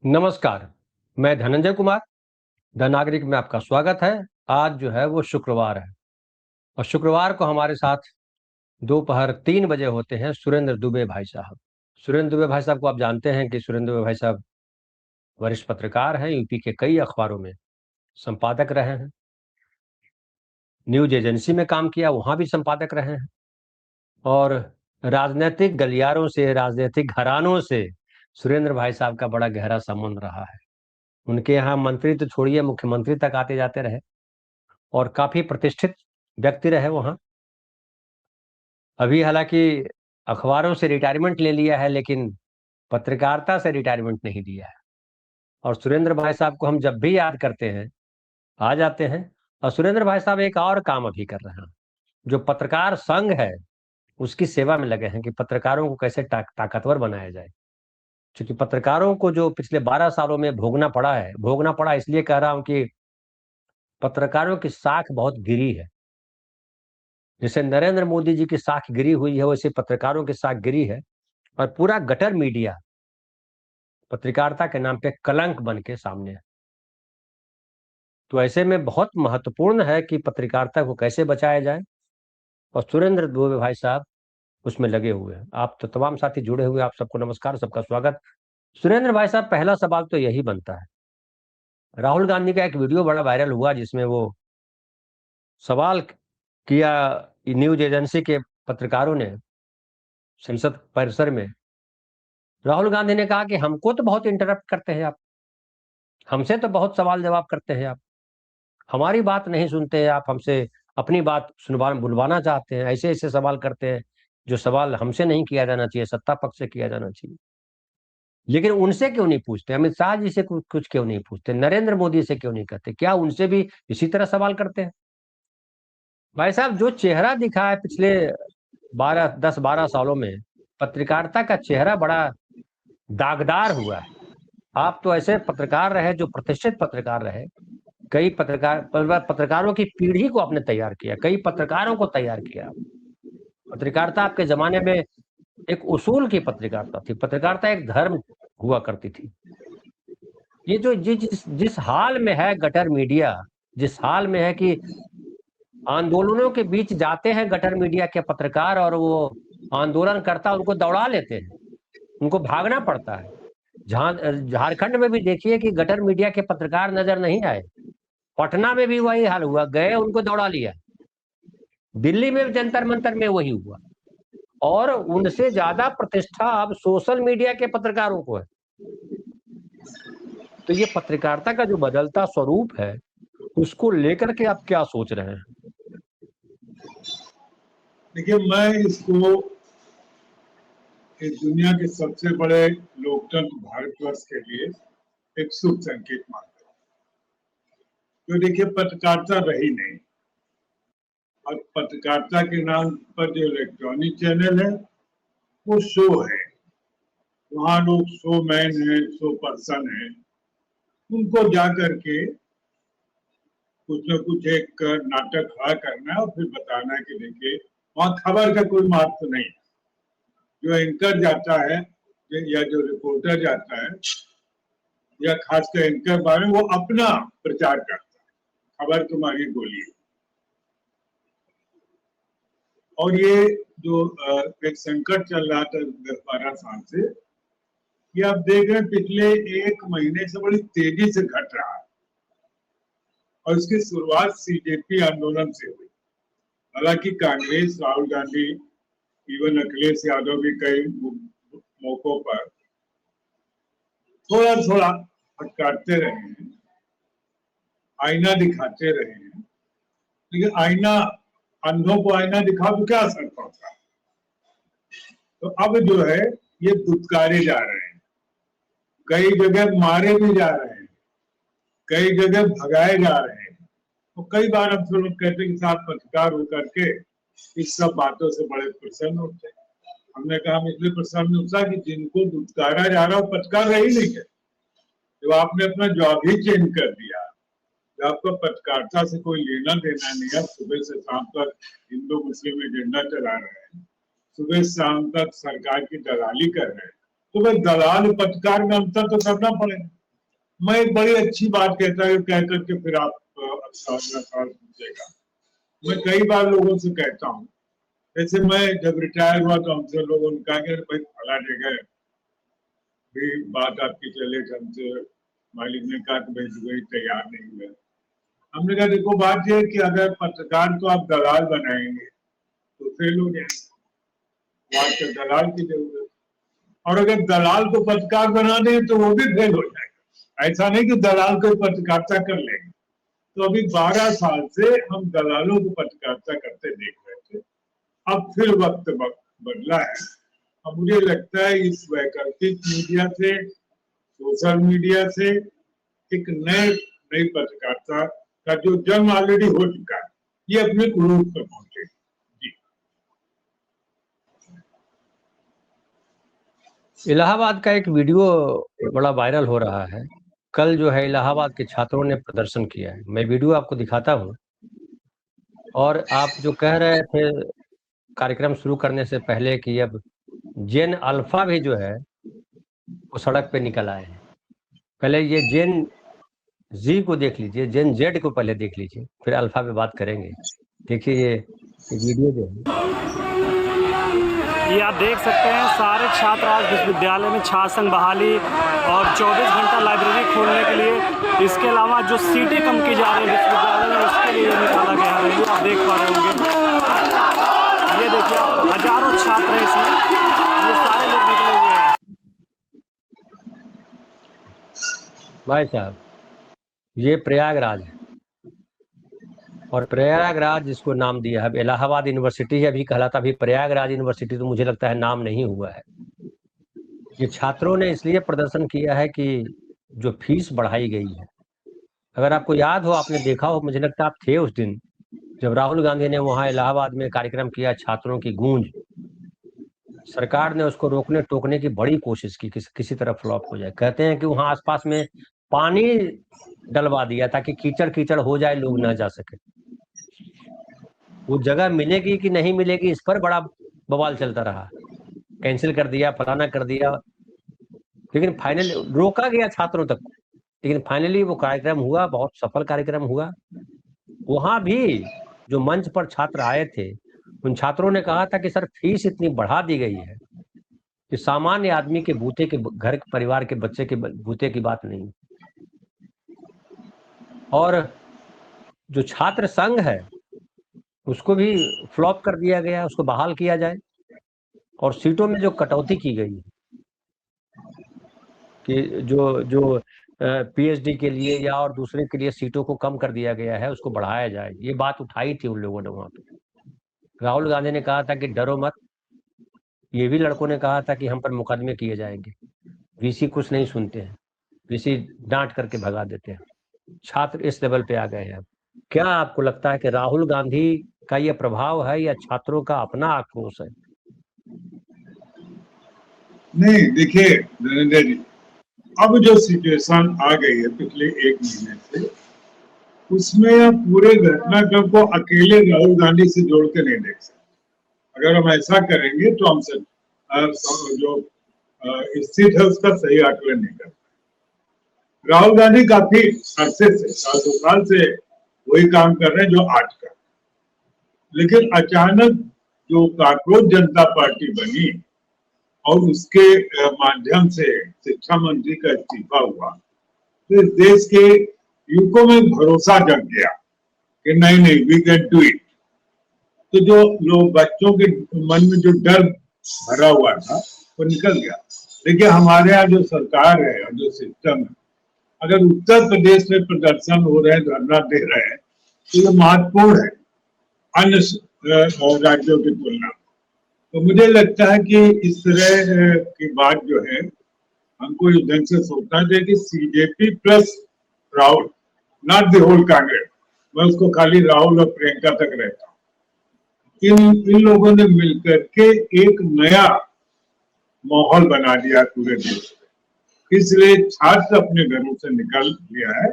नमस्कार, मैं धनंजय कुमार, द नागरिक में आपका स्वागत है। आज जो है वो शुक्रवार है और शुक्रवार को हमारे साथ दोपहर 3 बजे होते हैं सुरेंद्र दुबे भाई साहब। सुरेंद्र दुबे भाई साहब को आप जानते हैं कि सुरेंद्र दुबे भाई साहब वरिष्ठ पत्रकार हैं, यूपी के कई अखबारों में संपादक रहे हैं। न्यूज़ एजेंसी में काम किया, वहाँ भी संपादक रहे हैं और राजनैतिक गलियारों से, राजनीतिक घरानों से सुरेंद्र भाई साहब का बड़ा गहरा संबंध रहा है। उनके यहाँ मंत्री तो छोड़िए, मुख्यमंत्री तक आते-जाते रहे और काफ़ी प्रतिष्ठित व्यक्ति रहे वहाँ। अभी हालाँकि अखबारों से रिटायरमेंट ले लिया है, लेकिन पत्रकारिता से रिटायरमेंट नहीं लिया है। और सुरेंद्र भाई साहब को हम जब भी याद करते हैं, आ जाते हैं। और सुरेंद्र भाई साहब एक और काम अभी कर रहे हैं, जो पत्रकार संघ है, उसकी सेवा में लगे हैं कि पत्रकारों को कैसे ताकतवर बनाया जाए। क्योंकि पत्रकारों को जो पिछले 12 सालों में भोगना पड़ा इसलिए कह रहा हूँ कि पत्रकारों की साख बहुत गिरी है। जैसे नरेंद्र मोदी जी की साख गिरी हुई है, वैसे पत्रकारों की साख गिरी है और पूरा गटर मीडिया पत्रकारिता के नाम पे कलंक बन के सामने है। तो ऐसे में बहुत महत्वपूर्ण है कि पत्रकारिता को कैसे बचाया जाए और सुरेंद्र दुबे भाई साहब उसमें लगे हुए हैं। आप तो तमाम साथी जुड़े हुए, आप सबको नमस्कार, सबका स्वागत। सुरेंद्र भाई साहब, पहला सवाल तो यही बनता है। राहुल गांधी का एक वीडियो बड़ा वायरल हुआ जिसमें वो सवाल किया न्यूज़ एजेंसी के पत्रकारों ने संसद परिसर में। राहुल गांधी ने कहा कि हमको तो बहुत इंटरप्ट करते हैं आप, हमसे तो बहुत सवाल जवाब करते हैं आप, हमारी बात नहीं सुनते हैं आप, हमसे अपनी बात बुलवाना चाहते हैं, ऐसे-ऐसे सवाल करते हैं, जो सवाल हमसे नहीं किया जाना चाहिए, सत्ता पक्ष से किया जाना चाहिए। लेकिन उनसे क्यों नहीं पूछते? अमित शाह जी से कुछ क्यों नहीं पूछते? नरेंद्र मोदी से क्यों नहीं करते? क्या उनसे भी इसी तरह सवाल करते हैं? भाई साहब, जो चेहरा दिखा है पिछले 10-12 सालों में, पत्रकारिता का चेहरा बड़ा दागदार हुआ है। आप तो ऐसे पत्रकार रहे, जो प्रतिष्ठित पत्रकार रहे। कई पत्रकारों की पीढ़ी को आपने तैयार किया, कई पत्रकारों को तैयार किया। पत्रकारिता आपके ज़माने में एक उसूल की पत्रकारिता थी, पत्रकारिता एक धर्म हुआ करती थी। ये जो जिस हाल में है गटर मीडिया, जिस हाल में है कि आंदोलनों के बीच जाते हैं गटर मीडिया के पत्रकार और वो आंदोलनकर्ता उनको दौड़ा लेते हैं, उनको भागना पड़ता है। झारखंड में भी देखिए कि गटर मीडिया के पत्रकार नजर नहीं आए। पटना में भी वही हाल हुआ, गए उनको दौड़ा लिया। दिल्ली में जंतर मंतर में वही हुआ और उनसे ज्यादा प्रतिष्ठा अब सोशल मीडिया के पत्रकारों को है। तो ये पत्रकारिता का जो बदलता स्वरूप है, उसको लेकर के आप क्या सोच रहे हैं? देखिए, मैं इसको इस दुनिया के सबसे बड़े लोकतंत्र भारतवर्ष के लिए एक शुभ संकेत मानता हूँ। तो देखिए, पत्रकारिता रही नहीं और पत्रकारिता के नाम पर जो इलेक्ट्रॉनिक चैनल है वो शो है। वहाँ लोग शो मैन है, शो पर्सन है, उनको जा करके कुछ न कुछ एक नाटक खड़ा करना है और फिर बताना है कि देखिए वहाँ खबर का कोई महत्व नहीं है। जो एंकर जाता है या जो रिपोर्टर जाता है या खासकर एंकर बारे वो अपना प्रचार करता है, खबर तुम्हारी बोली। और ये जो एक संकट चल रहा था 10-12 साल से, ये आप देख रहे हैं पिछले 1 महीने से बड़ी तेजी से घट रहा है और इसकी शुरुआत सीजेपी आंदोलन से हुई। हालांकि कांग्रेस, राहुल गांधी, इवन अखिलेश यादव भी कई मौकों पर थोड़ा थोड़ा हटकाते रहे हैं, आईना दिखाते रहे हैं, लेकिन आईना, अंधों को आईना दिखाओ तो क्या असर पड़ता है? तो अब जो है ये दुत्कारे जा रहे हैं, कई जगह मारे भी जा रहे हैं, कई जगह भगाए जा रहे हैं। तो कई बार हम लोग कहते हैं कि साथ पत्रकार होकर के इस सब बातों से बड़े प्रसन्न होते हैं। हमने कहा हम इसलिए प्रसन्न होता कि जिनको दुत्कारा जा रहा है पत्रकार रही नहीं है। जब आपने अपना जॉब ही चेंज कर दिया, जब आपका पत्रकारिता से कोई लेना देना नहीं है, सुबह से शाम तक हिंदू मुस्लिम एजेंडा चला रहे हैं, सुबह शाम तक सरकार की दलाली कर रहे हैं, तो भाई दलाल पत्रकार में अंतर तो करना पड़ेगा। मैं एक बड़ी अच्छी बात कहता हूँ, कह करके फिर आप अपना सवाल पूछेगा। मैं कई बार लोगों से कहता हूँ, जैसे मैं जब रिटायर हुआ तो हमसे लोगों ने कहा कि भाई फला जगह भी बात आपकी चले, हमसे मालिक ने कहा कि भाई दुबई तैयार नहीं हुआ। हमने कहा देखो बात यह है कि अगर पत्रकार को आप दलाल बनाएंगे तो फेल हो जाएंगे, वहां से दलाल की जरूरत, और अगर दलाल को पत्रकार बना दें तो वो भी फेल हो जाएगा। ऐसा नहीं कि दलाल को पत्रकारिता कर लेंगे। तो अभी 12 साल से हम दलालों को पत्रकारिता करते देख रहे थे, अब फिर वक्त बदला है। अब मुझे लगता है इस वैकल्पिक मीडिया से, सोशल मीडिया से एक नई पत्रकारिता का जो जन्म ऑलरेडी हो चुका है, ये अपने उरूज पर पहुंचे। जी, इलाहाबाद का एक वीडियो बड़ा वायरल हो रहा है। कल जो है इलाहाबाद के छात्रों ने प्रदर्शन किया है, मैं वीडियो आपको दिखाता हूँ। और आप जो कह रहे थे कार्यक्रम शुरू करने से पहले कि अब जेन अल्फा भी जो है वो सड़क पे निकल आए हैं। पहले ये जेन जी को देख लीजिए, जेन जेड को पहले देख लीजिए, फिर अल्फा पे बात करेंगे। देखिए ये वीडियो जो है, ये आप देख सकते हैं सारे छात्र आज विश्वविद्यालय में छात्र संघ बहाली और 24 घंटा लाइब्रेरी खोलने के लिए, इसके अलावा जो सीटें कम की जा रही है विश्वविद्यालय में उसके लिए निकाला गया है। ये आप देख पा रहे होंगे, ये देखिए हजारों छात्र हैं इसमें, ये सारे लोग निकले हुए हैं। भाई साहब ये प्रयागराज है, और प्रयागराज जिसको नाम दिया है, इलाहाबाद यूनिवर्सिटी अभी कहलाता, अभी प्रयागराज यूनिवर्सिटी तो मुझे लगता है नाम नहीं हुआ है। ये छात्रों ने इसलिए प्रदर्शन किया है कि जो फीस बढ़ाई गई है, अगर आपको याद हो, आपने देखा हो, मुझे लगता है आप थे उस दिन जब राहुल गांधी ने वहां इलाहाबाद में कार्यक्रम किया, छात्रों की गूंज, सरकार ने उसको रोकने टोकने की बड़ी कोशिश की, किसी तरह फ्लॉप हो जाए। कहते हैं कि वहां आसपास में पानी डलवा दिया ताकि कीचड़ कीचड़ हो जाए, लोग ना जा सके। वो जगह मिलेगी कि नहीं मिलेगी इस पर बड़ा बवाल चलता रहा, कैंसिल कर दिया, फलाना कर दिया, लेकिन फाइनली रोका गया छात्रों तक। लेकिन फाइनली वो कार्यक्रम हुआ, बहुत सफल कार्यक्रम हुआ। वहां भी जो मंच पर छात्र आए थे, उन छात्रों ने कहा था कि सर फीस इतनी बढ़ा दी गई है कि सामान्य आदमी के बूते के घर परिवार के बच्चे के बूते की बात नहीं। और जो छात्र संघ है उसको भी फ्लॉप कर दिया गया, उसको बहाल किया जाए। और सीटों में जो कटौती की गई है कि जो जो पीएचडी के लिए या और दूसरे के लिए सीटों को कम कर दिया गया है, उसको बढ़ाया जाए, ये बात उठाई थी उन लोगों ने वहां पे। राहुल गांधी ने कहा था कि डरो मत, ये भी लड़कों ने कहा था कि हम पर मुकदमे किए जाएंगे। वीसी कुछ नहीं सुनते हैं, वीसी डांट करके भगा देते हैं। छात्र इस लेवल पे आ गए हैं। क्या आपको लगता है कि राहुल गांधी का यह प्रभाव है या छात्रों का अपना आक्रोश है? नहीं देखिए नरेंद्र जी, अब जो सिचुएशन आ गई है पिछले 1 महीने से, उसमें आप पूरे घटनाक्रम को अकेले राहुल गांधी से जोड़ के नहीं देख सकते। अगर हम ऐसा करेंगे तो हम जो स्थित है उसका सही आकलन नहीं कर पाए। राहुल गांधी काफी अरसे से, 7 साल से वही काम कर रहे हैं जो आज का, लेकिन अचानक जो कांग्रेस जनता पार्टी बनी और उसके माध्यम से शिक्षा मंत्री का इस्तीफा हुआ, तो इस देश के युवकों में भरोसा जग गया कि नहीं नहीं वी कैन डू इट। तो जो लोग बच्चों के मन में जो डर भरा हुआ था वो निकल गया। देखिए हमारे यहाँ जो सरकार है और जो सिस्टम है, अगर उत्तर प्रदेश में प्रदर्शन हो रहे हैं, धरना दे रहे हैं, तो ये महत्वपूर्ण है अन्य राज्यों की तुलना। तो मुझे लगता है कि इस तरह की बात जो है हमको इस ढंग से सोचना चाहिए कि सीजेपी plus Rahul, not the whole Congress, मैं उसको खाली राहुल और प्रियंका तक रहता हूँ, इन लोगों ने मिलकर के एक नया माहौल बना दिया पूरे देश में। इसलिए छात्र अपने घरों से निकल लिया है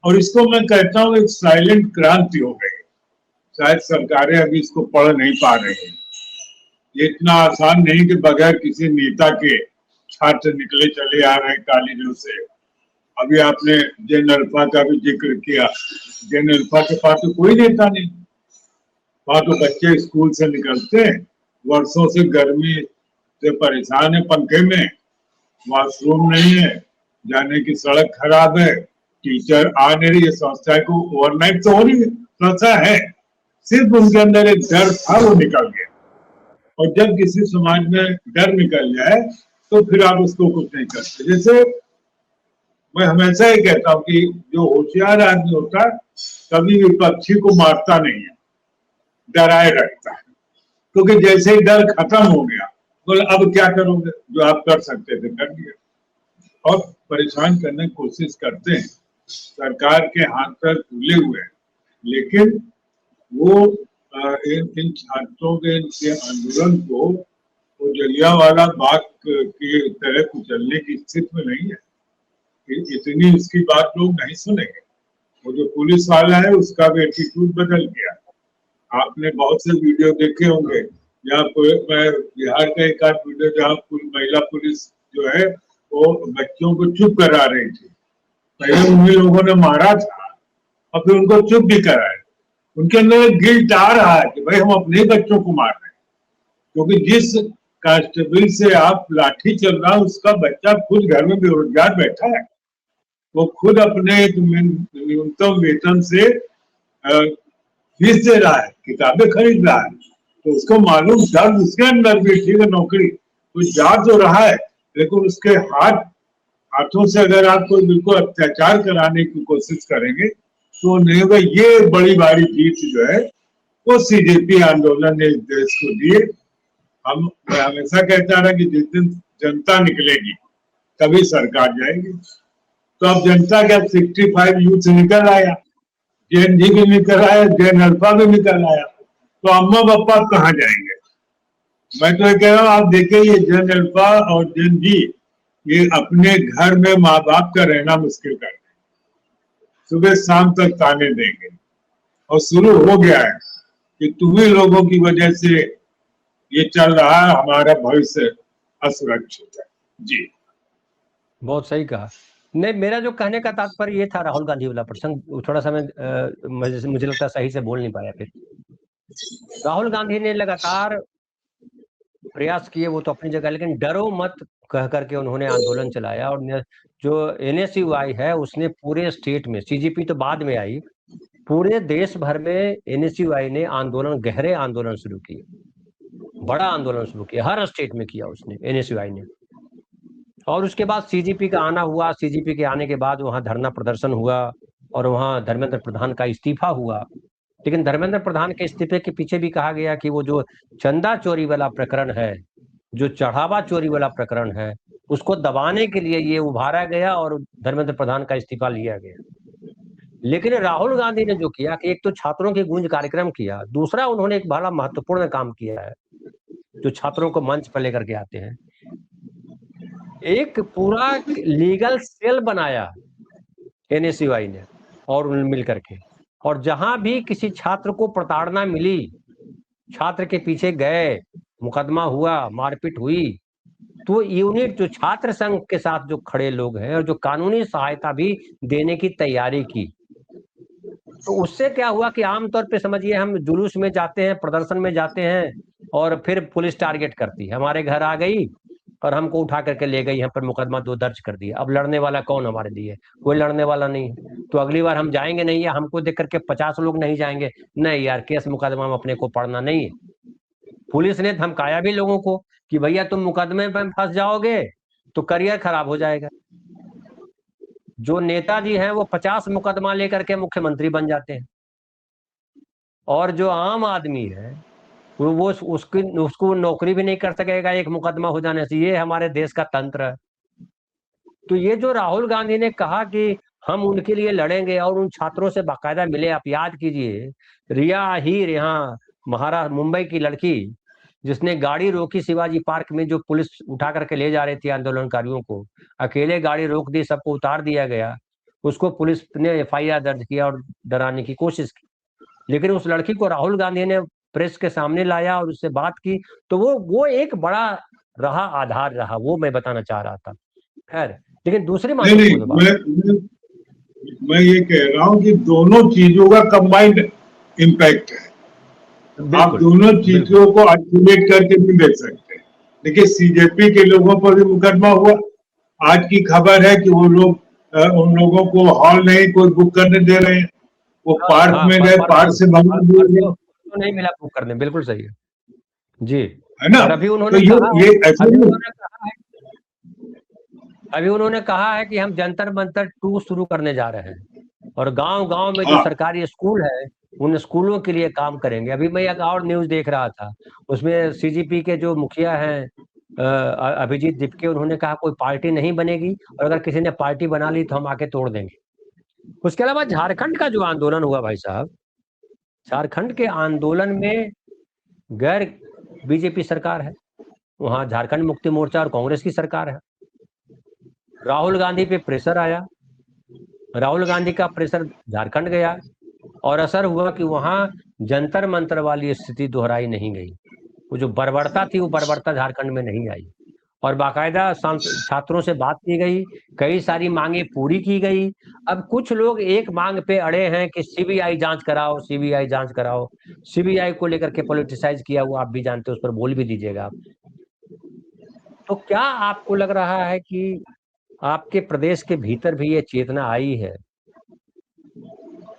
और इसको मैं कहता हूँ एक साइलेंट क्रांति हो गई। शायद सरकारें अभी इसको पढ़ नहीं पा रही हैं। ये इतना आसान नहीं कि बगैर किसी नेता के छात्र निकले चले आ रहे हैं कॉलेजों से अभी आपने जयललिता का भी जिक्र किया, जयललिता के पास तो कोई नेता नहीं, वहां तो बच्चे स्कूल से निकलते हैं, वर्षों से गर्मी से परेशान है, पंखे में, वॉशरूम नहीं है, जाने की सड़क खराब है, टीचर आ नहीं रही है, संस्था को ओवरनाइट तो हो रही है, संस्था है, सिर्फ उनके अंदर एक डर था, वो निकल गया। और जब किसी समाज में डर निकल जाए तो फिर आप उसको कुछ नहीं करते। जैसे मैं हमेशा ही कहता हूँ कि जो होशियार आदमी होता है कभी विपक्षी को मारता नहीं है, डराए रखता है, क्योंकि जैसे ही डर खत्म हो गया बोले अब क्या करोगे, जो आप कर सकते थे कर दिया, और परेशान करने की कोशिश करते हैं। सरकार के हाथ पर खुले हुए हैं, लेकिन वो इन छात्रों के इनके आंदोलन को वो जलियांवाला बाग की तरह कुचलने की स्थिति में नहीं है। इतनी इसकी बात लोग नहीं सुनेंगे। वो जो पुलिस वाला है उसका भी एटीट्यूड बदल गया। आपने बहुत से वीडियो देखे होंगे, जहाँ मैं बिहार का एक आध वीडियो जहाँ महिला पुलिस जो है वो बच्चों को चुप करा रही थी। पहले उन्हीं लोगों ने मारा था और फिर उनको चुप भी कराया। उनके अंदर एक गिल्ट आ रहा है कि भाई हम अपने ही बच्चों को मार रहे हैं, क्योंकि जिस कांस्टेबल से आप लाठी चल रहा है उसका बच्चा खुद घर में बेरोजगार बैठा है, वो खुद अपने न्यूनतम वेतन से फीस दे रहा है, किताबें खरीद रहा है, तो उसको मालूम दर्द उसके अंदर भी, ठीक है नौकरी कुछ जा तो रहा है, लेकिन उसके हाथों से अगर आप कोई बिल्कुल अत्याचार कराने की कोशिश करेंगे तो नहीं होगा। ये बड़ी भारी जीत जो है वो सीजेपी आंदोलन ने इस देश को दिए। मैं हमेशा कहता रहा कि जिस दिन जनता निकलेगी तभी सरकार जाएगी। तो अब जनता क्या 65 यूथ निकल आया, जेएनजी भी निकल आया, जयललिता भी निकल आया, तो अम्मा पापा कहाँ जाएंगे? मैं तो ये कह रहा हूँ, आप देखिए ये जयललिता और जेएनजी ये अपने घर में माँ बाप का रहना मुश्किल कर देंगे, सुबह शाम तक ताने देंगे, और शुरू हो गया है कि तुम्ही लोगों की वजह से ये चल रहा है, हमारा भविष्य असुरक्षित है। जी बहुत सही कहा। नहीं, मेरा जो कहने का तात्पर्य ये था, राहुल गांधी वाला प्रसंग थोड़ा सा मुझे लगता है सही से बोल नहीं पाया। फिर राहुल गांधी ने लगातार प्रयास किए, वो तो अपनी जगह, लेकिन डरो मत कह करके उन्होंने आंदोलन चलाया। और जो एनएसयूआई है उसने पूरे स्टेट में, सीजीपी तो बाद में आई, पूरे देश भर में एनएसयूआई ने आंदोलन, गहरे आंदोलन शुरू किए, बड़ा आंदोलन शुरू किया, हर स्टेट में किया उसने, एनएसयूआई ने। और उसके बाद सीजीपी का आना हुआ, सीजीपी के आने के बाद वहां धरना प्रदर्शन हुआ और वहां धर्मेंद्र प्रधान का इस्तीफा हुआ। लेकिन धर्मेंद्र प्रधान के इस्तीफे के पीछे भी कहा गया कि वो जो चंदा चोरी वाला प्रकरण है, जो चढ़ावा चोरी वाला प्रकरण है, उसको दबाने के लिए ये उभारा गया और धर्मेंद्र प्रधान का इस्तीफा लिया गया। लेकिन राहुल गांधी ने जो किया कि एक तो छात्रों की गूंज कार्यक्रम किया, दूसरा उन्होंने एक बड़ा महत्वपूर्ण काम किया है जो छात्रों को मंच पर लेकर के आते हैं, एक पूरा लीगल सेल बनाया एनएसयूआई ने और मिलकर के, और जहां भी किसी छात्र को प्रताड़ना मिली, छात्र के पीछे गए, मुकदमा हुआ, मारपीट हुई, तो यूनिट जो छात्र संघ के साथ जो खड़े लोग हैं और जो कानूनी सहायता भी देने की तैयारी की। तो उससे क्या हुआ कि आमतौर पे समझिए हम जुलूस में जाते हैं, प्रदर्शन में जाते हैं, और फिर पुलिस टारगेट करती है, हमारे घर आ गई और हमको उठा करके ले गई, यहाँ पर मुकदमा 2 दर्ज कर दिया। अब लड़ने वाला कौन हमारे लिए? कोई लड़ने वाला नहीं है। तो अगली बार हम जाएंगे नहीं, या हमको देख करके 50 लोग नहीं जाएंगे, नहीं यार केस मुकदमा में अपने को पढ़ना नहीं है। पुलिस ने धमकाया भी लोगों को कि भैया तुम मुकदमे में फंस जाओगे तो करियर खराब हो जाएगा। जो नेताजी हैं वो 50 मुकदमा लेकर के मुख्यमंत्री बन जाते हैं, और जो आम आदमी है वो उसको नौकरी भी नहीं कर सकेगा एक मुकदमा हो जाने से। ये हमारे देश का तंत्र है। तो ये जो राहुल गांधी ने कहा कि हम उनके लिए लड़ेंगे और उन छात्रों से बाकायदा मिले, आप याद कीजिए रिया हीर, यहाँ महाराष्ट्र मुंबई की लड़की जिसने गाड़ी रोकी शिवाजी पार्क में, जो पुलिस उठा करके ले जा रही थी आंदोलनकारियों को, अकेले गाड़ी रोक दी, सबको उतार दिया गया, उसको पुलिस ने एफआईआर दर्ज किया और डराने की कोशिश की। लेकिन उस लड़की को राहुल गांधी ने प्रेस के सामने लाया और उससे बात की, तो वो एक बड़ा रहा, आधार रहा, वो मैं बताना चाह रहा था। खैर, लेकिन दूसरी नहीं नहीं, महत्वपूर्ण बात, मैं ये कह रहा हूँ कि दोनों चीजों का कंबाइंड इम्पैक्ट है। आप बिल्कुल दोनों बिल्कुल, चीजों को आइसोलेट करके नहीं देख सकते। देखिए, सीजेपी के लोगों पर भी मुकदमा हुआ। आज की खबर है कि वो लोग उन लोगों को हॉल नहीं कोई बुक करने दे रहे हैं। वो हाँ पार्क हाँ, में गए, पार्क से भाग गए, परसों नहीं मिला बुक करने, बिल्कुल सही है जी। है ना। और अभी तो उन्होंने कहा है, ये ऐसे अभी नहीं। उन्होंने कहा है अभी उन्होंने कहा है कि हम जंतर मंतर 2 शुरू करने जा रहे हैं, और गांव गांव में जो हाँ सरकारी स्कूल है उन स्कूलों के लिए काम करेंगे। अभी मैं एक और न्यूज देख रहा था, उसमें सीजीपी के जो मुखिया हैं अभिजीत दीपके, उन्होंने कहा कोई पार्टी नहीं बनेगी, और अगर किसी ने पार्टी बना ली तो हम आके तोड़ देंगे। उसके अलावा झारखंड का जो आंदोलन हुआ भाई साहब, झारखंड के आंदोलन में गैर बीजेपी सरकार है, वहां झारखंड मुक्ति मोर्चा और कांग्रेस की सरकार है। राहुल गांधी पे प्रेशर आया, राहुल गांधी का प्रेशर झारखंड गया, और असर हुआ कि वहां जंतर मंतर वाली स्थिति दोहराई नहीं गई। वो जो बर्बरता थी वो बर्बरता झारखंड में नहीं आई, और बाकायदा छात्रों से बात की गई, कई सारी मांगे पूरी की गई। अब कुछ लोग एक मांग पे अड़े हैं कि सीबीआई जांच कराओ, सीबीआई जांच कराओ। सीबीआई को लेकर के पॉलिटिसाइज किया हुआ आप भी जानते हो, उस पर बोल भी दीजिएगा आप। तो क्या आपको लग रहा है कि आपके प्रदेश के भीतर भी ये चेतना आई है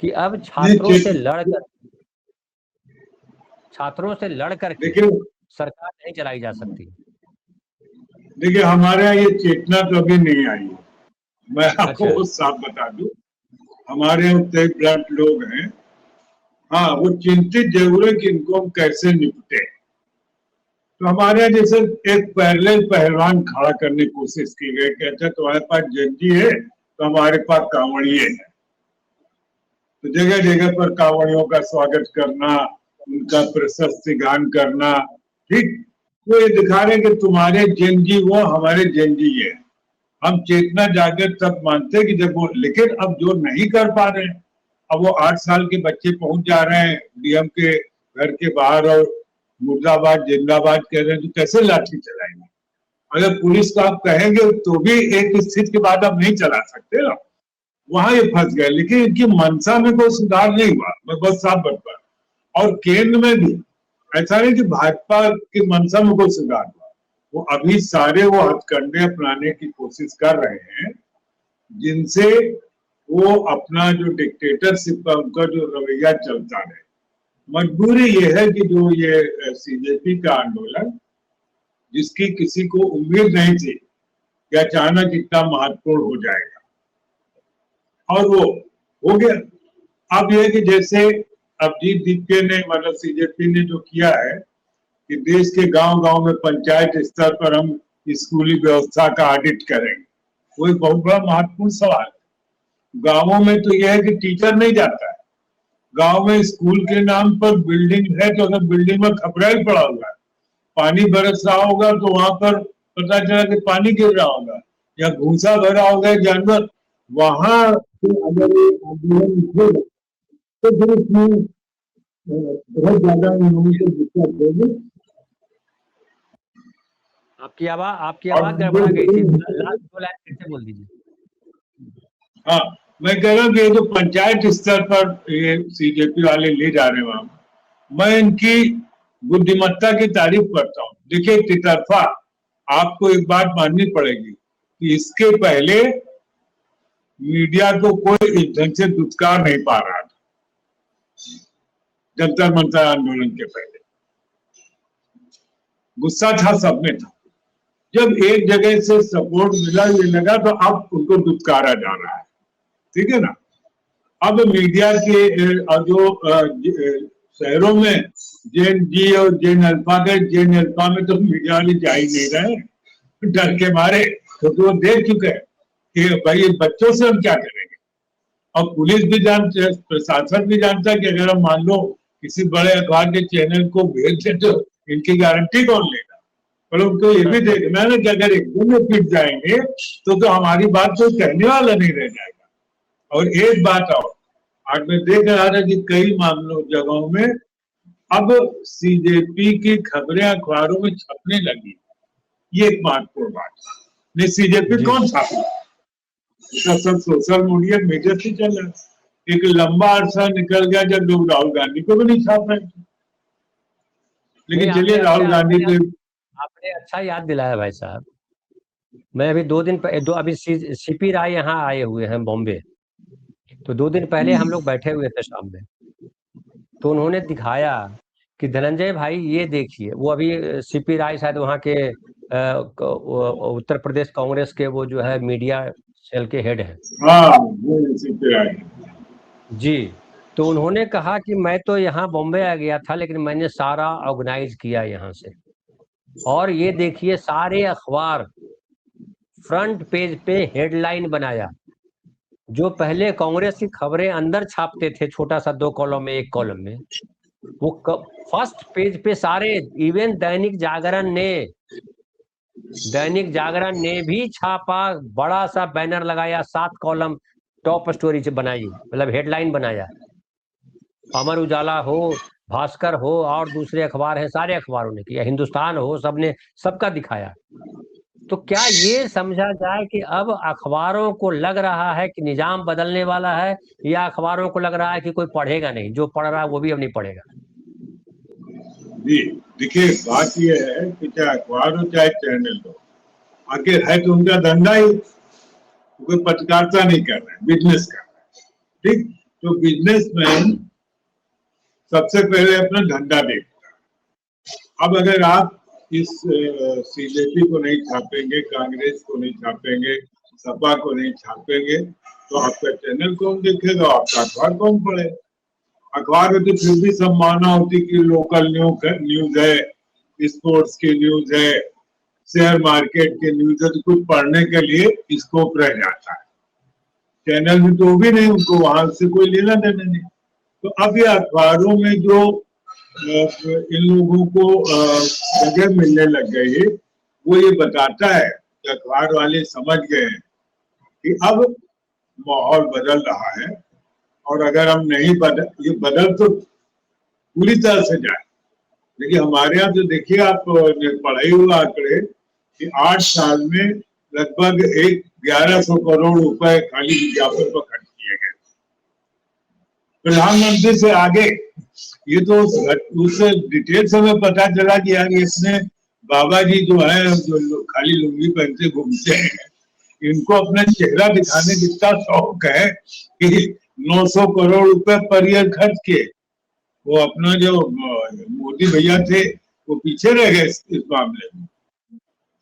कि अब नहीं, छात्रों से लड़ करके देखिए सरकार नहीं चलाई जा सकती? देखिए, हमारे यहाँ ये चेतना तो अभी नहीं आई है। मैं आपको अच्छा, वो साफ बता दूं, हमारे यहाँ उतने ब्लड लोग हैं। हाँ, वो चिंतित जरूर है कि इनको हम कैसे निपटे। तो हमारे यहाँ जैसे एक पैरेलल पहलवान खड़ा करने की कोशिश की गई कि अच्छा, तुम्हारे पास जंजी है तो हमारे पास कांवड़िए है। तो जगह जगह पर कांवड़ियों का स्वागत करना, उनका प्रशस्ति गान करना, ठीक। तो ये दिखा रहे कि तुम्हारे जंजी वो, हमारे जंजी ये। हम चेतना जागृत तब मानते कि जब वो, लेकिन अब जो नहीं कर पा रहे हैं, अब वो 8 साल के बच्चे पहुंच जा रहे हैं डीएम के घर के बाहर और मुर्दाबाद जिंदाबाद कह रहे हैं, तो कैसे लाठी चलाएंगे? अगर पुलिस को आप कहेंगे तो भी एक स्थिति के बाद आप नहीं चला सकते ना। वहां ये फंस गए, लेकिन इनकी मंशा में कोई सुधार नहीं हुआ। मैं बहुत साफ बता, और केंद्र में भी ऐसा नहीं कि भाजपा की मंशा में कोई सुधार हुआ। वो अभी सारे वो हथकंडे अपनाने की कोशिश कर रहे हैं जिनसे वो अपना जो डिक्टेटरशिप का उनका जो रवैया चलता रहे। मजबूरी ये है कि जो ये सीजेपी का आंदोलन, जिसकी किसी को उम्मीद नहीं थी कि अचानक इतना महत्वपूर्ण हो जाएगा, और वो हो गया। अब ये कि जैसे अभिजीत दीपके ने, मतलब सीजेपी ने जो किया है कि देश के गांव गांव में पंचायत स्तर पर हम स्कूली व्यवस्था का ऑडिट करेंगे, वो एक बहुत बड़ा महत्वपूर्ण सवाल है। गांवों में तो यह है कि टीचर नहीं जाता है। गांव में स्कूल के नाम पर बिल्डिंग है, तो अगर बिल्डिंग में खपरेल पड़ा हुआ है, पानी बरस रहा होगा तो वहां पर पता चला कि पानी गिर रहा होगा, या भूसा भरा होगा जानवर, वहां अगर आंदोलन उठेगा तो फिर उसमें बहुत ज्यादा उनको दिक्कत होगी। आपकी आवाज गड़बड़ा गई थी, लास्ट 2 लाइन फिर से बोल दीजिए। हाँ, मैं कह रहा हूँ कि ये जो पंचायत स्तर पर ये सीजेपी वाले ले जा रहे हैं वहां, मैं इनकी बुद्धिमत्ता की तारीफ करता हूँ। देखिए, तितरफा आपको एक बात माननी पड़ेगी कि इसके पहले मीडिया को कोई इस ढंग से दुत्कार नहीं पा रहा था। जंतर मंतर आंदोलन के पहले गुस्सा था, सब में था। जब एक जगह से सपोर्ट मिला, ये लगा तो अब उनको दुत्कारा जा रहा है, ठीक है ना। अब मीडिया के जो शहरों में जेन जी और जेन अल्फा के, जेन अल्फा में तो मीडिया वाले जा ही नहीं रहे डर के मारे, क्योंकि वो देख चुके हैं कि भाई ये बच्चों से हम क्या करेंगे। और पुलिस भी जानती है, प्रशासन भी जानता है कि अगर हम मान लो किसी बड़े अखबार के चैनल को भेज दें तो इनकी गारंटी कौन लेगा। पर उनको ये भी देखना है कि अगर एकदम में पिट जाएंगे तो हमारी बात कोई कहने वाला नहीं रह जाएगा। और एक बात और, आज मैं देख रहा था कि कई मामलों जगहों में अब सीजेपी की खबरें अखबारों में छपने लगी। ये एक महत्वपूर्ण बात है। नहीं, सीजेपी कौन छापी? उसका सब सोशल मीडिया से चल रहा है। एक लंबा अरसा निकल गया जब लोग राहुल गांधी को भी नहीं छाप रहे थे, नहीं, लेकिन चलिए राहुल गांधी पे आपने अच्छा याद दिलाया भाई साहब। मैं अभी 2 दिन अभी सीपी राय यहाँ आए हुए हैं बॉम्बे, तो 2 दिन पहले हम लोग बैठे हुए थे शाम में, तो उन्होंने दिखाया कि धनंजय भाई ये देखिए, वो अभी सीपी राय शायद वहाँ के उत्तर प्रदेश कांग्रेस के वो जो है मीडिया सेल के हेड हैं। हाँ, वो सीपी राय जी, तो उन्होंने कहा कि मैं तो यहाँ बॉम्बे आ गया था, लेकिन मैंने सारा ऑर्गेनाइज किया यहाँ से, और ये देखिए सारे अखबार फ्रंट पेज पे हेडलाइन बनाया। जो पहले कांग्रेस की खबरें अंदर छापते थे छोटा सा 2 कॉलम में, 1 कॉलम में, वो फर्स्ट पेज पे सारे, इवन दैनिक जागरण ने भी छापा, बड़ा सा बैनर लगाया, 7 कॉलम टॉप स्टोरी से बनाई, मतलब हेडलाइन बनाया। अमर उजाला हो, भास्कर हो, और दूसरे अखबार हैं, सारे अखबारों ने किया, हिंदुस्तान हो, सबने सबका दिखाया। तो क्या ये समझा जाए कि अब अखबारों को लग रहा है कि निजाम बदलने वाला है, या अखबारों को लग रहा है कि कोई पढ़ेगा नहीं, जो पढ़ रहा है वो भी अब नहीं पढ़ेगा? जी देखिए, बात ये है कि चाहे अखबार हो चाहे चैनल हो, आखिर है तो उनका धंधा ही, कोई पत्रकारिता नहीं कर रहे हैं, बिजनेस कर रहे हैं। ठीक, तो बिजनेसमैन सबसे पहले अपना धंधा देखता है। अब अगर आप इस सीजेपी को नहीं छापेंगे, कांग्रेस को नहीं छापेंगे, सपा को नहीं छापेंगे, तो आपका चैनल कौन देखेगा, आपका अखबार कौन पढ़ेगा? अखबार में तो फिर भी सम्मावना होती कि लोकल न्यूज है, स्पोर्ट्स की न्यूज है, शेयर मार्केट की न्यूज है, तो कुछ पढ़ने के लिए स्कोप रह जाता है। चैनल में तो भी नहीं, उनको वहां से कोई लेना देना नहीं। तो अब ये अखबारों में जो इन लोगों को जगह मिलने लग गई है, वो ये बताता है कि अखबार वाले समझ गए हैं कि अब माहौल बदल रहा है, और अगर हम नहीं ये बदल तो पूरी तरह से जाए। देखिए हमारे यहाँ तो देखिए आप पढ़ाई हुआ आंकड़े कि 8 साल में लगभग 1100 करोड़ रुपए खाली विज्ञापन पर खर्च किए गए, प्रधानमंत्री से आगे। ये तो उस डिटेल से हमें पता चला कि यार इसने बाबा जी जो है, जो खाली लुंगी पहनते घूमते हैं, इनको अपना चेहरा दिखाने की इतना शौक है कि 900 करोड़ रुपए पर ईयर खर्च किए। वो अपना जो मोदी भैया थे वो पीछे रह गए इस मामले में,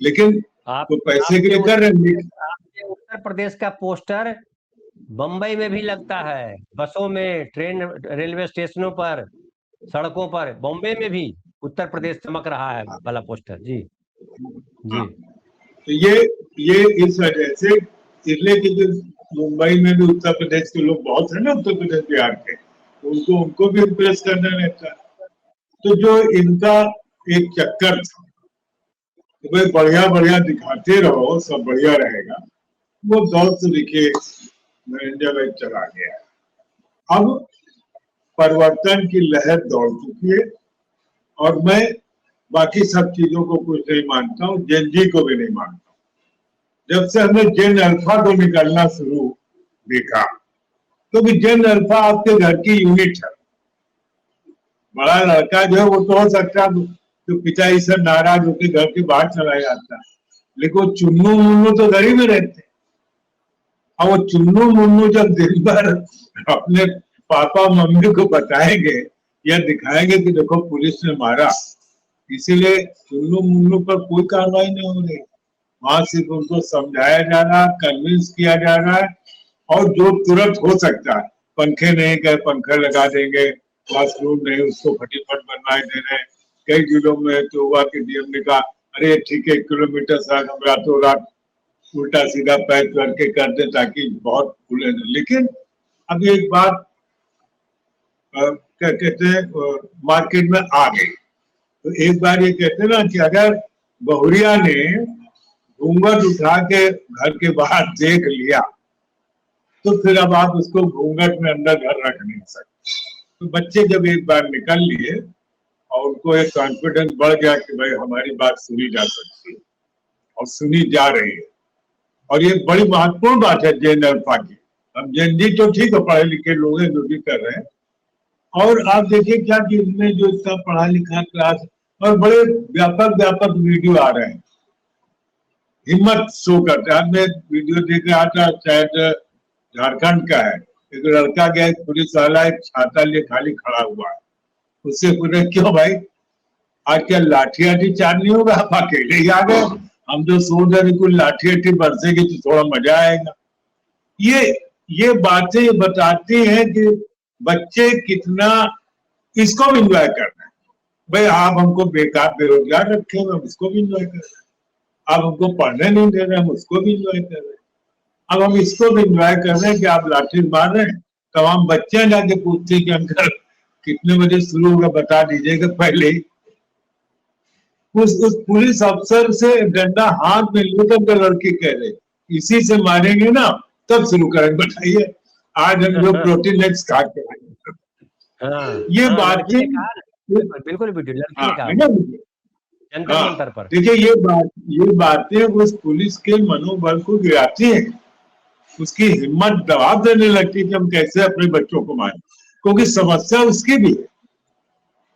लेकिन तो पैसे के लिए कर रहे हैं। आपके उत्तर प्रदेश का पोस्टर बंबई में भी लगता है, बसों में, ट्रेन, रेलवे स्टेशनों पर, सड़कों पर, बॉम्बे में भी उत्तर प्रदेश चमक रहा है वाला पोस्टर। जी जी। तो ये इस वजह से, इसलिए कि मुंबई में भी उत्तर प्रदेश के लोग बहुत है ना, उत्तर प्रदेश बिहार के, उनको भी इम्प्रेस करना रहता है। तो जो इनका एक चक्कर था कि भाई बढ़िया बढ़िया दिखाते रहो, सब बढ़िया रहेगा, वो दौर से देखिए नरेंद्र भाई चला गया। अब परिवर्तन की लहर दौड़ चुकी है, और मैं बाकी सब चीजों को कुछ नहीं मानता हूँ, जेन जी को भी नहीं मानता हूँ। जब से हमने जेन अल्फा को निकालना शुरू देखा, तो भी जेन अल्फा आपके घर की यूनिट है। बड़ा लड़का जो है वो तो हो सकता है जो पिताजी से नाराज होकर घर के बाहर चला जाता, लेकिन वो चुन्नू मुन्नू तो घर ही में रहते। और वो चुन्नू मुन्नू जब दिन भर अपने पापा मम्मी को बताएंगे या दिखाएंगे कि देखो पुलिस ने मारा, इसीलिए चुन्नू मुन्नू पर कोई कार्रवाई नहीं हो रही। वहां सिर्फ उनको समझाया जा रहा है, कन्विंस किया जा रहा है, और जो तुरंत हो सकता है, पंखे नहीं गए पंखे लगा देंगे, क्लासरूम नहीं उसको फटाफट बनवाए दे रहे हैं। कई जिलों में तो हुआ कि डीएम ने कहा अरे ठीक है 1 किलोमीटर सड़क हम रातों रात उल्टा सीधा पैक करके कर दे ताकि बहुत खुले न। लेकिन अब एक बात क्या कहते हैं मार्केट में आ गई, तो एक बार ये कहते हैं ना कि अगर बहुरिया ने घूंघट उठा के घर के बाहर देख लिया, तो फिर अब आप उसको घूंघट में अंदर घर रख नहीं सकते। तो बच्चे जब एक बार निकल लिए और उनको एक कॉन्फिडेंस बढ़ गया कि भाई हमारी बात सुनी जा सकती है और सुनी जा रही है, और ये बड़ी महत्वपूर्ण बात है जेन अल्फा की। अब जेन डी तो ठीक है, पढ़े लिखे लोग हैं जो भी कर रहे हैं, और आप देखिए क्या कि इनमें जो इसका पढ़ा लिखा क्लास और बड़े व्यापक व्यापक वीडियो आ रहे हैं, हिम्मत शो करते हैं। आज मैं वीडियो देख रहा था, शायद झारखंड का है, एक लड़का गया पुलिस वाला एक छाता लिए खाली खड़ा हुआ है, उससे पूछे क्यों भाई आज क्या लाठी आठी चार नहीं होगा, आप अकेले ही आ गए, हम जो सोच रहे कुछ लाठी आठी बरसेगी तो थोड़ा मजा आएगा। ये बातें ये बताती हैं कि बच्चे कितना इसको भी इंजॉय कर रहे हैं। भाई आप हमको बेकार बेरोजगार रखे हुए, हम इसको भी इंजॉय कर रहे हैं, आप हमको पढ़ने नहीं दे रहे, हम उसको भी इंजॉय कर रहे हैं, अब हम इसको भी इंजॉय कर रहे हैं कि आप लाठी मार रहे हैं। तब हम बच्चे जाके पूछते हैं कि अंकल कितने बजे शुरू होगा बता दीजिएगा पहले ही। उस पुलिस अफसर से डंडा हाथ में लो तब लड़की कह रहे इसी से मारेंगे ना तब शुरू करेंगे, बताइए आज हम लोग प्रोटीन एक्स खा के ये बातें बिल्कुल लड़की ने कहा जंतर मंतर पर। देखिए ये बातें उस पुलिस के मनोबल को गिराती है, उसकी हिम्मत दबाव देने लगती है कि हम कैसे अपने बच्चों को मारें, क्योंकि समस्या उसकी भी है,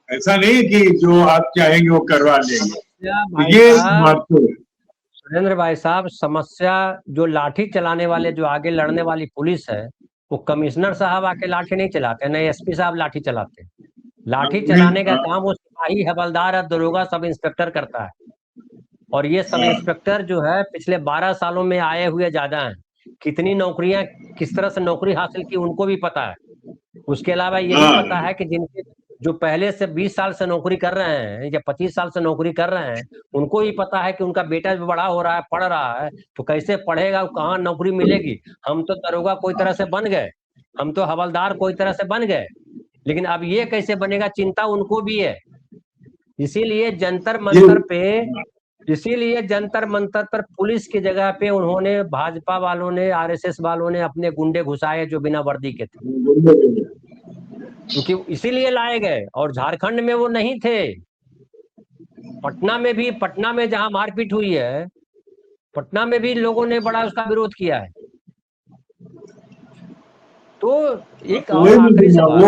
ऐसा नहीं कि जो आप चाहेंगे वो करवा लेंगे। ये सुरेंद्र भाई साहब, समस्या जो लाठी चलाने वाले, जो आगे लड़ने वाली पुलिस है, वो कमिश्नर साहब आके लाठी नहीं चलाते, नहीं एसपी साहब लाठी चलाते। लाठी चलाने का काम वो सिपाही, हवलदार, दरोगा, सब इंस्पेक्टर करता है। और ये सब इंस्पेक्टर जो है पिछले 12 सालों में आए हुए ज्यादा हैं, कितनी नौकरियां किस तरह से नौकरी हासिल की उनको भी पता है। उसके अलावा ये भी पता है कि जिनके जो पहले से 20 साल से नौकरी कर रहे हैं या 25 साल से नौकरी कर रहे हैं, उनको ही पता है कि उनका बेटा भी बड़ा हो रहा है, पढ़ रहा है, तो कैसे पढ़ेगा, कहाँ नौकरी मिलेगी। हम तो दरोगा कोई तरह से बन गए, हम तो हवलदार कोई तरह से बन गए, लेकिन अब ये कैसे बनेगा चिंता उनको भी है। इसीलिए जंतर मंतर पर पुलिस की जगह पे उन्होंने, भाजपा वालों ने, आरएसएस वालों ने अपने गुंडे घुसाए जो बिना वर्दी के थे, क्योंकि इसीलिए लाए गए। और झारखंड में वो नहीं थे, पटना में जहां मारपीट हुई है, पटना में भी लोगों ने बड़ा उसका विरोध किया है। तो एक आखिरी सवाल,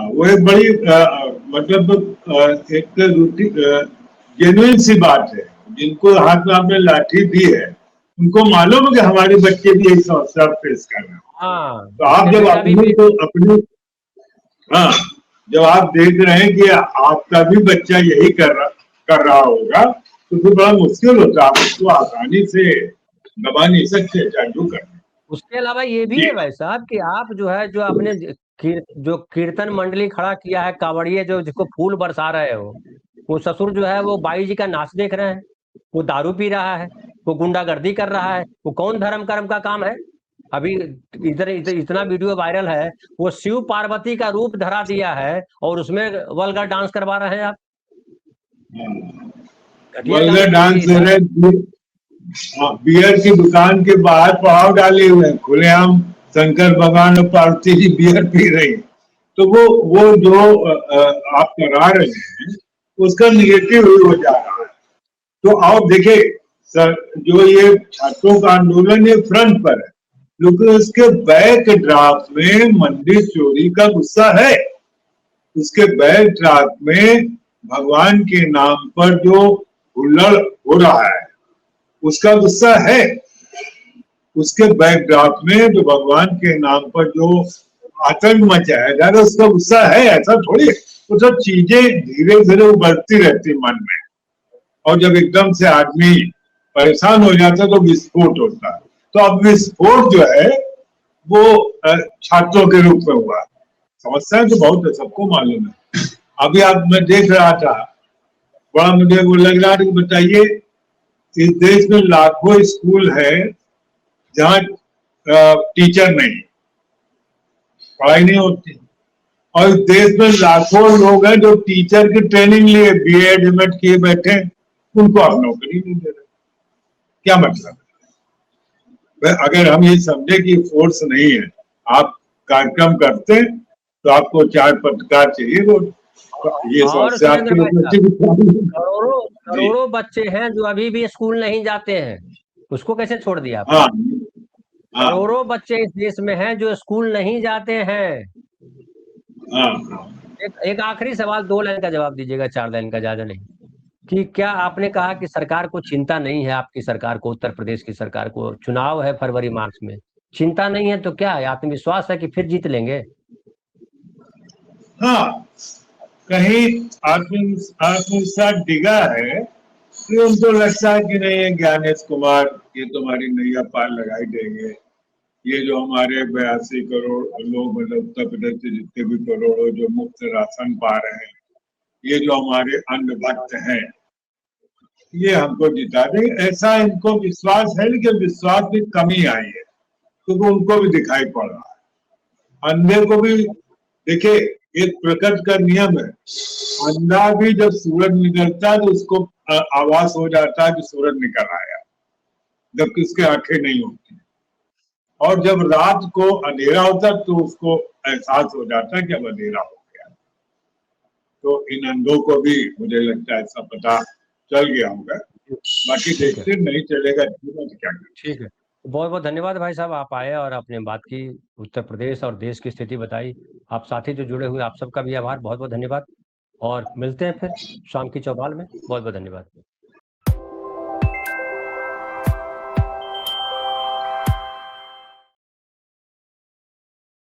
वो एक बड़ी मतलब एक जेन्युइन सी बात है, जिनको हाथ में आपने लाठी दी है उनको मालूम है कि हमारे बच्चे भी यही समस्या फेस कर रहे हैं। तो आप जब अपनी जब आप देख रहे हैं कि आपका भी बच्चा यही कर रहा होगा तो फिर बड़ा मुश्किल होता है, आप उसको आसानी से दबा नहीं सकते जो कर। उसके अलावा ये भी है भाई साहब कि आप जो है जो अपने जो कीर्तन मंडली खड़ा किया है, कावड़िए जो जिसको फूल बरसा रहे हो, वो ससुर जो है वो बाई जी का नाच देख रहे हैं, वो दारू पी रहा है, वो गुंडागर्दी कर रहा है, वो कौन धर्म कर्म का काम है। अभी इधर इतना वीडियो वायरल है, वो शिव पार्वती का रूप धरा दिया है और उसमें वल्गर डांस करवा रहे हैं आप। वल्गर डांस बियर की दुकान के बाहर पड़ाव डाले हुए हैं, खुलेआम शंकर भगवान और पार्वती जी बियर पी रही, तो वो जो आप करा रहे हैं उसका निगेटिव हो जा रहा है। तो आप देखिए सर, जो ये छात्रों का आंदोलन ये फ्रंट पर है, लेकिन उसके बैक ड्राफ्ट में मंदिर चोरी का गुस्सा है, उसके बैक ड्राफ्ट में भगवान के नाम पर जो हुल्लड़ हो रहा है उसका गुस्सा है, उसके बैकड्राफ्ट में जो भगवान के नाम पर जो आतंक मचाया जा रहा है उसका गुस्सा है। ऐसा थोड़ी, वो सब चीजें धीरे धीरे उभरती रहती मन में, और जब एकदम से आदमी परेशान हो जाता है तो विस्फोट होता है। तो अब विस्फोट जो है वो छात्रों के रूप में हुआ। समस्या तो बहुत है, सबको मालूम है। अभी मैं देख रहा था, बड़ा मुझे वो लग रहा था कि बताइए इस देश में लाखों स्कूल है जहाँ टीचर नहीं, पढ़ाई नहीं होती, और इस देश में लाखों लोग हैं जो टीचर की ट्रेनिंग लिए बीएड एमएड किए बैठे, उनको आप नौकरी नहीं दे रहे। क्या मतलब है? अगर हम ये समझे कि फोर्स नहीं है, आप कार्यक्रम करते तो आपको 4 पत्रकार चाहिए रोज, ये करोड़ों बच्चे हैं जो अभी भी स्कूल नहीं जाते हैं, उसको कैसे छोड़ दिया आपने? हाँ हाँ करोड़ों बच्चे इस देश में हैं जो स्कूल नहीं जाते हैं। हाँ हाँ। एक आखिरी सवाल, 2 लाइन का जवाब दीजिएगा, 4 लाइन का, ज्यादा नहीं। कि क्या आपने कहा कि सरकार को चिंता नहीं है, आपकी सरकार को, उत्तर प्रदेश की सरकार को, चुनाव है फरवरी मार्च में, चिंता नहीं है तो क्या है, आत्मविश्वास है कि फिर जीत लेंगे? हाँ, कहीं आत्मविश्वास डिगा है कि उनको लगता है कि नहीं, ये ज्ञानेश कुमार ये तुम्हारी नैया पार लगाई देंगे। ये जो हमारे 82 करोड़ लोग, मतलब उत्तर प्रदेश के जितने भी करोड़ों जो मुफ्त राशन पा रहे हैं, ये जो हमारे अन्न भक्त हैं, ये हमको जिता देंगे, ऐसा इनको विश्वास है। लेकिन विश्वास में कमी आई है, क्योंकि उनको भी दिखाई पड़ रहा है। अंधे को भी, देखिए, एक प्रकृति का नियम है, अंधा भी जब सूरज निकलता है तो उसको आभास हो जाता है कि सूरज निकल आया, जबकि उसकी आंखें नहीं होती। और जब रात को अंधेरा होता है तो उसको एहसास हो जाता है कि अब अंधेरा हो गया। तो इन अंधों को भी मुझे लगता है ऐसा पता चल गया होगा। बाकी ठीक है, देखते नहीं चलेगा जीवन क्या करें। ठीक है। बहुत बहुत धन्यवाद भाई साहब, आप आए और आपने बात की, उत्तर प्रदेश और देश की स्थिति बताई। आप साथी जो जुड़े हुए, आप सबका भी आभार, बहुत बहुत धन्यवाद। और मिलते हैं फिर शाम की चौपाल में। बहुत बहुत धन्यवाद।